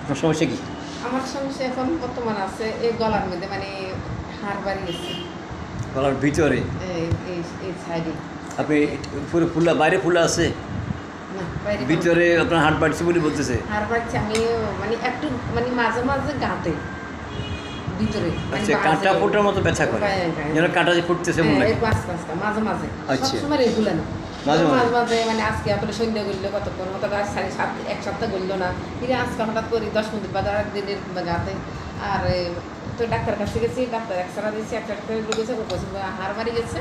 আপনার সমস্যা কি? আমার সমস্যা এখন বর্তমান আছে এই গলার মধ্যে মানে হাড় বাড়ি গেছে গলার ভিতরে এই এই এই সাইডে। আপনি পুরো ফুলা বাইরে ফুলা আছে, না বাইরে ভিতরে আপনার হাট বাড়ছে বলে বলতেছে। হাড় বাড়ছে আমি মানে একটু মানে মাঝে মাঝে গাঁতে ভিতরে আচ্ছা, কাঁটা ফোটার মতো ব্যথা করে, যেন কাঁটা যে ফুটতেছে মনে হয়। মাঝে মাঝে আচ্ছা। সবসময় রেগুলা না, মাঝে মাঝে মাঝে। মাঝে মানে আজকে আসলে সন্ধ্যা গড়লো কতক্ষণ হঠাৎ এক সপ্তাহ গড়লো না, ফিরে আজকে হঠাৎ করি 10 মিনিট বাদে আর দিনের গাতে। আর তো ডাক্তার কাছে গেছি, ডাক্তার এক্সরা দিয়েছি, একটা গেছে ও বলছে হাড় বাড়ি গেছে,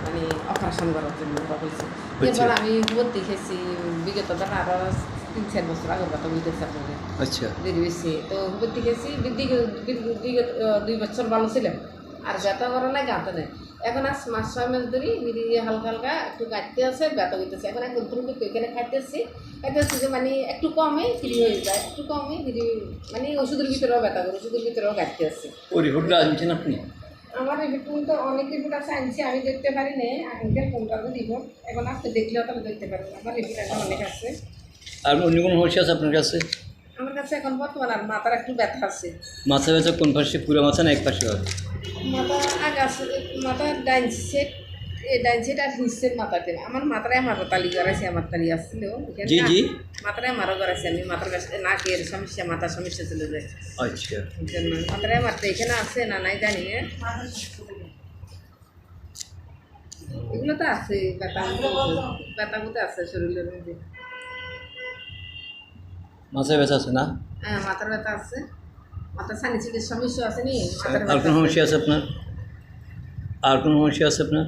মানে অপারেশন করার জন্য বলছে। এরপর আমি ভর্তি খেয়েছি বিগত ধর আরো 3-4 বছর আগের কথা বুঝতেছি আপনাদের। আচ্ছা, দেরি হয়েছে তো ভর্তি খেয়েছি, বিগত 2 বছর ভালো ছিলাম, আর ব্যথা করে নাই গাঁতে নেই। এখন আজ 5-6 মাস ধরে বিড়ি হালকা হালকা একটু কাটতে আছে, ব্যথা হইতেছে। এখন একদম দ্রুত এখানে খাইতেছি যে মানে একটু কমে ফ্রি হয়ে যায়, একটু কমে ফ্রি, মানে ওষুধের ভিতরেও ব্যথা করে, ওষুধের ভিতরেও কাটতে আছে। ওই রিপোর্টটা আনছেন আপনি? আমার রিপোর্ট তো অনেক রিপোর্ট আছে, আনছি, আমি দেখতে পারি না আঙ্কেল কোনটা রিপোর্ট, এখন আজকে দেখলেও তাহলে দেখতে পারবেন। আমার রিপোর্ট এখন অনেক আছে। আর অন্য কোনো সমস্যা আছে আপনার কাছে? আমার কাছে এখন বর্তমান আর মাথার একটু ব্যথা আছে। মাথা ব্যথা কোন পাশে, পুরো মাথা না এক পাশে হয়? মাথা আগে আছে, মাথার ডাইন সেট, এই ডাইন সেট আর নিচের মাথাতে। আমার মাথায় আমারও তালি করাইছে, আমার তালি আসছিল জি জি, মাথায় আমারও করাইছে। আমি মাথার কাছে নাকের সমস্যা, মাথার সমস্যা চলে যায়, আচ্ছা। মাথায় আমার তো এখানে আছে না নাই জানি না, এগুলো তো আছে, ব্যথা ব্যথা আছে শরীরের মধ্যে। মাথায় ব্যথা আছে না? হ্যাঁ মাথার ব্যথা আছে, মাথার সানিচিকের সমস্যা আছে নি। আর কোনো সমস্যা আছে আপনার? আর কোনো সমস্যা আছে আপনার?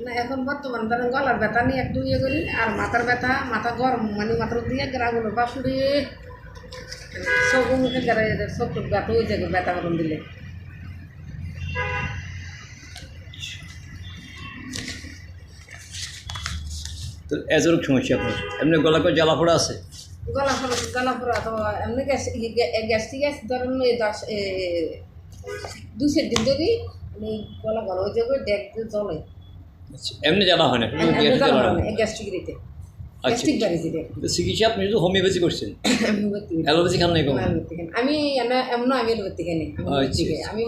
না এখন বর্তমান ধরেন গলার ব্যথা নিয়ে একটু ইয়ে করি, আর মাথার ব্যথা, মাথা গরম, মানে মাথার দিয়ে গ্রাগুলো বাসুরে সব মুখে গেড়ে সব ব্যথা হয়ে যাবে ব্যথা গরম দিলে। তো এজরক সমস্যা আপনার, এমনি গলা করে জ্বালা পোড়া আছে? গলা ফোড়া তো এমনি গ্যাস্ট্রিক আছে ধরেন এই 2 দিন ধরে গলা গলা হয়ে যাবে, দেখতে জ্বলে। আচ্ছা, এমনি জ্বালা হয় না? গ্যাস্ট্রিক রেটে আচ্ছা, গ্যাস্ট্রিক বাড়িয়েছে। তো চিকিৎসা আপনি শুধু হোমিওপ্যাথি করছেন, অ্যালোপ্যাথি খান নাই কখনো? আমি এমন আমি এলোপ্যাথি খাই, আচ্ছা। আমি